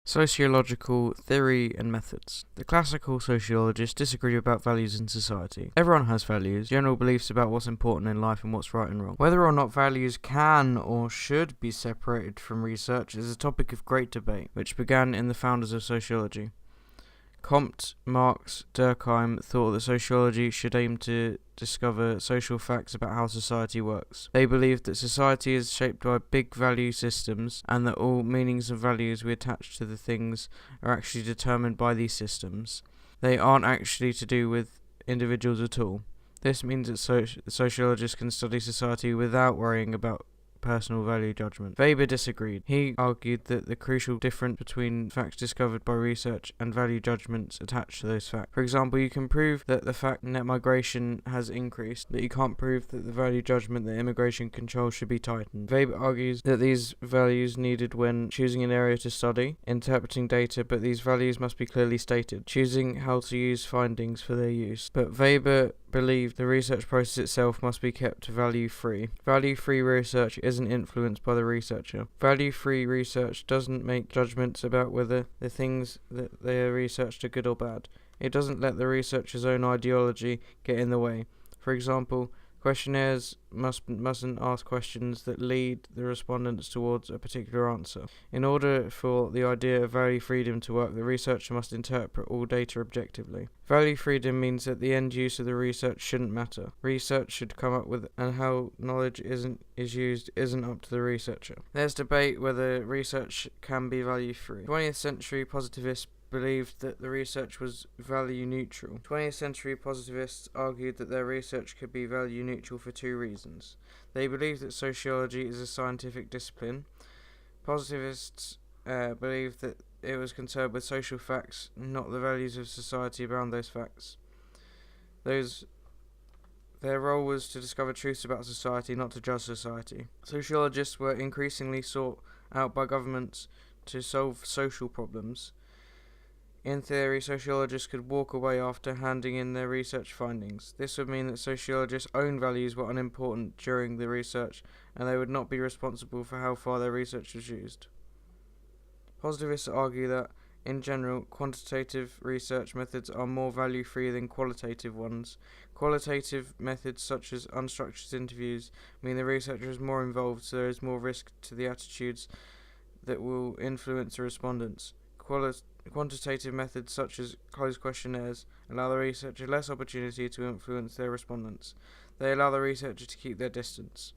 Sociological theory and methods. The classical sociologists disagree about values in society. Everyone has values, general beliefs about what's important in life and what's right and wrong. Whether or not values can or should be separated from research is a topic of great debate, which began in the founders of sociology. Comte, Marx, Durkheim thought that sociology should aim to discover social facts about how society works. They believed that society is shaped by big value systems and that all meanings and values we attach to the things are actually determined by these systems. They aren't actually to do with individuals at all. This means that sociologists can study society without worrying about personal value judgment. Weber disagreed. He argued that the crucial difference between facts discovered by research and value judgments attached to those facts. For example, you can prove that the fact net migration has increased, but you can't prove that the value judgment that immigration control should be tightened. Weber argues that these values needed when choosing an area to study, interpreting data, but these values must be clearly stated, choosing how to use findings for their use. But Weber believed the research process itself must be kept value-free. Value-free research isn't influenced by the researcher. Value-free research doesn't make judgments about whether the things that they are researched are good or bad. It doesn't let the researcher's own ideology get in the way. For example, questionnaires mustn't ask questions that lead the respondents towards a particular answer. In order for the idea of value freedom to work, the researcher must interpret all data objectively. Value freedom means that the end use of the research shouldn't matter. Research should come up with, and how knowledge is used isn't up to the researcher. There's debate whether research can be value free. 20th century positivists believed that the research was value neutral. 20th century positivists argued that their research could be value neutral for two reasons. They believed that sociology is a scientific discipline. Positivists believed that it was concerned with social facts, not the values of society around those facts. Their role was to discover truths about society, not to judge society. Sociologists were increasingly sought out by governments to solve social problems. In theory, sociologists could walk away after handing in their research findings. This would mean that sociologists' own values were unimportant during the research, and they would not be responsible for how far their research was used. Positivists argue that, in general, quantitative research methods are more value-free than qualitative ones. Qualitative methods such as unstructured interviews mean the researcher is more involved, so there is more risk to the attitudes that will influence the respondents. Quantitative methods such as closed questionnaires allow the researcher less opportunity to influence their respondents. They allow the researcher to keep their distance.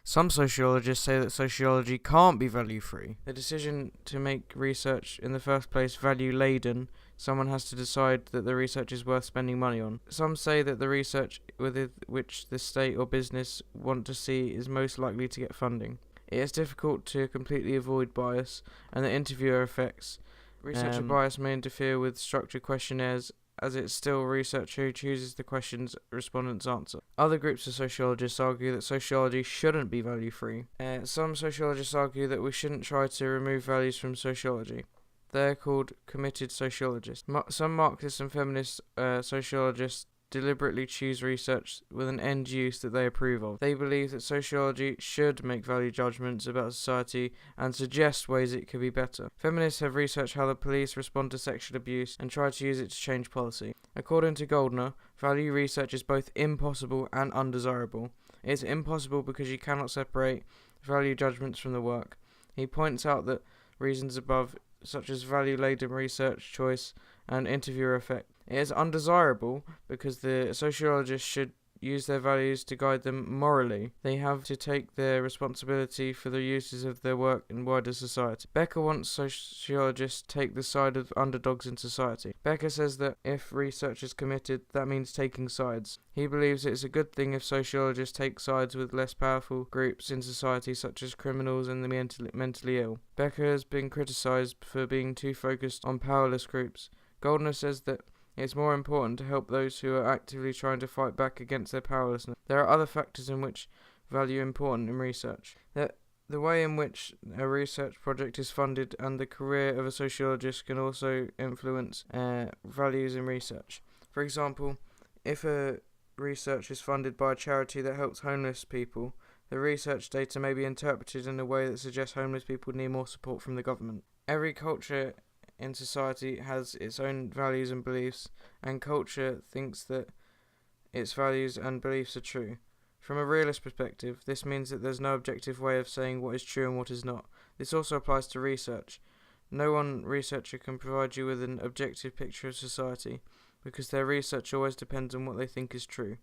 Some sociologists say that sociology can't be value-free. The decision to make research in the first place value-laden, someone has to decide that the research is worth spending money on. Some say that the research which the state or business want to see is most likely to get funding. It is difficult to completely avoid bias and the interviewer effects. Researcher bias may interfere with structured questionnaires, as it's still a researcher who chooses the questions respondents answer. Other groups of sociologists argue that sociology shouldn't be value-free. Some sociologists argue that we shouldn't try to remove values from sociology. They're called committed sociologists. Some Marxist and feminist sociologists deliberately choose research with an end use that they approve of. They believe that sociology should make value judgments about society and suggest ways it could be better. Feminists have researched how the police respond to sexual abuse and try to use it to change policy. According to Goldner, value research is both impossible and undesirable. It is impossible because you cannot separate value judgments from the work. He points out that reasons above, such as value-laden research choice and interviewer effect. It is undesirable because the sociologists should use their values to guide them morally. They have to take their responsibility for the uses of their work in wider society. Becker wants sociologists to take the side of underdogs in society. Becker says that if research is committed, that means taking sides. He believes it is a good thing if sociologists take sides with less powerful groups in society, such as criminals and the mentally ill. Becker has been criticized for being too focused on powerless groups. Goldner says that it's more important to help those who are actively trying to fight back against their powerlessness. There are other factors in which value important in research. The way in which a research project is funded and the career of a sociologist can also influence values in research. For example, if a research is funded by a charity that helps homeless people, the research data may be interpreted in a way that suggests homeless people need more support from the government. Every culture in society has its own values and beliefs, and culture thinks that its values and beliefs are true. From a realist perspective, this means that there's no objective way of saying what is true and what is not. This also applies to research. No one researcher can provide you with an objective picture of society, because their research always depends on what they think is true.